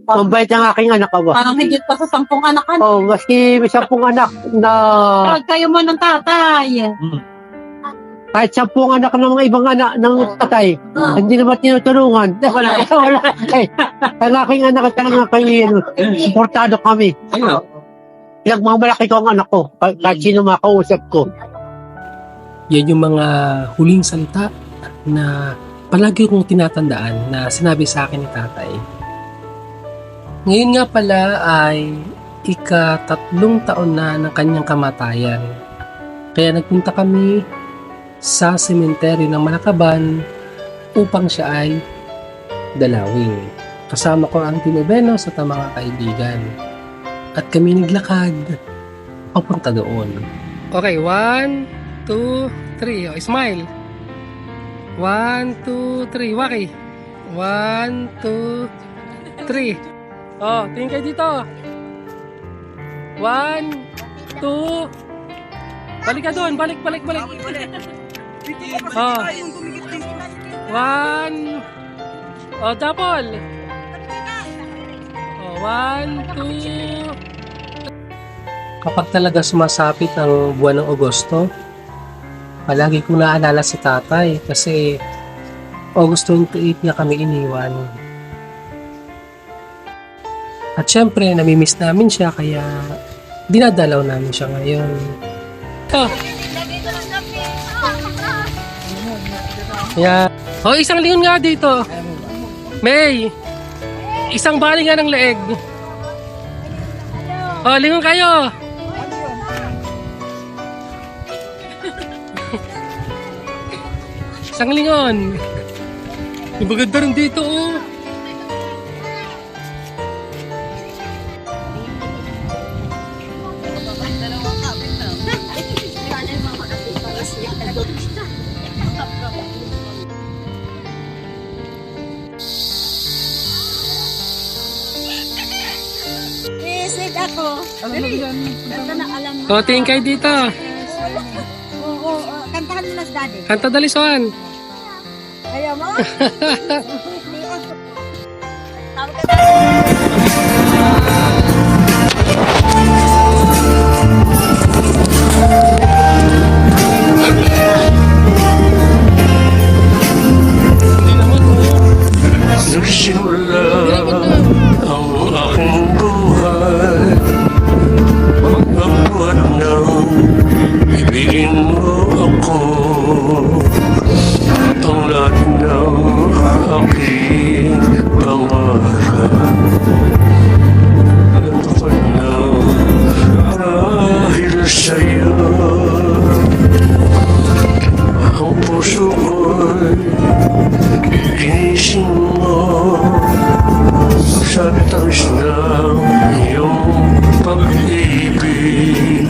Mabait ang aking anak ko. Parang higit pa sa 10 anak ka. Oh, maski may 10 anak na Pag kayo mo ng tatay. kahit 10 anak ng mga ibang anak ng tatay, hindi naman tinutulungan. Wala. Ang aking anak talaga kay suportado kami. Pinagmamalaki ko ang anak ko, kahit sino makausap ko. Yan yung mga huling salita na palagi kong tinatandaan na sinabi sa akin ni tatay. Ngayon nga pala ay ika-3 taon na ng kanyang kamatayan. Kaya nagpunta kami sa sementeryo ng Malakaban upang siya ay dalawin. Kasama ko ang Tinobenos at ang mga kaibigan. At kami naglakad papunta doon. Okay, 1, 2, 3. Oh, smile. 1, 2, 3. Waki. 1, 2, 3. Oh, tingin kayo dito. 1, 2. Balik ka doon. Balik. Oh. 1. Oh, double. Oh, 1, 2. Kapag talaga sumasapit ang buwan ng Agosto, palagi kong naalala si tatay kasi August 28 niya kami iniwan. At syempre, namimiss namin siya kaya dinadalaw namin siya ngayon. Oh. Yeah. Oh, isang lingon nga dito. May. Isang bali nga ng leeg. Oh, lingon kayo. Isang lingon. Yung maganda rin dito, oh. Isig ako. Ganda na alam mo. Oh, tingin kayo dito. Oo, kantahan mo na sa daddy. Kanta daliswan. Ayaw mo? Tawag ka Nagsimula ang aking buhay, magpabuhat ng ibigin mo ako. Ang lahat ng aking pangarap natupad na dahil sa'yo. Ang puso ko'y ginising mo sa tamis ng iyong pag-ibig.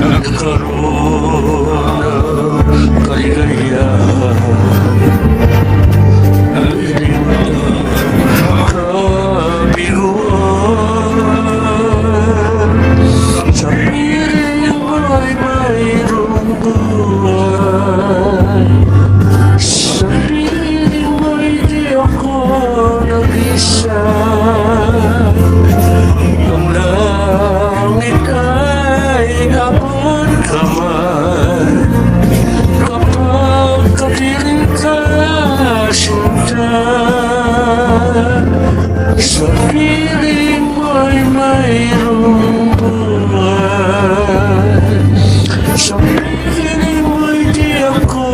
Nagkaroon ng kaligayahan, hindi mo kabiguan. Sa piling mo'y mayroong buhay, sa piling mo'y di ako nag-isa. Ang langit ay abot kamay kapag kapiling ka, sinta. Sa piling mo'y mayroong buhay, sa piling mo'y di ako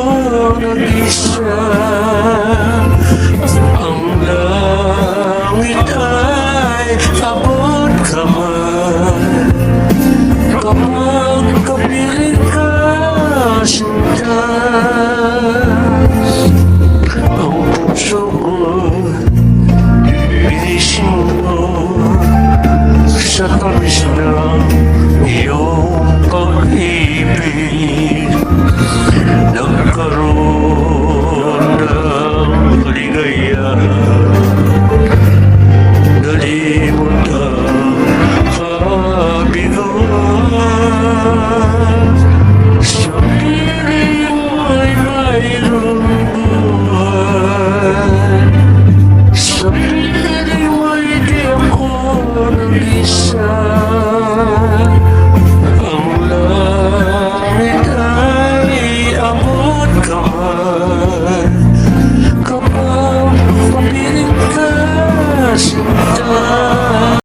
nag-isa. Ang langit ay abot kamay kapag kapiling ka, sinta. Ang puso ko inisip mo sa tamis ng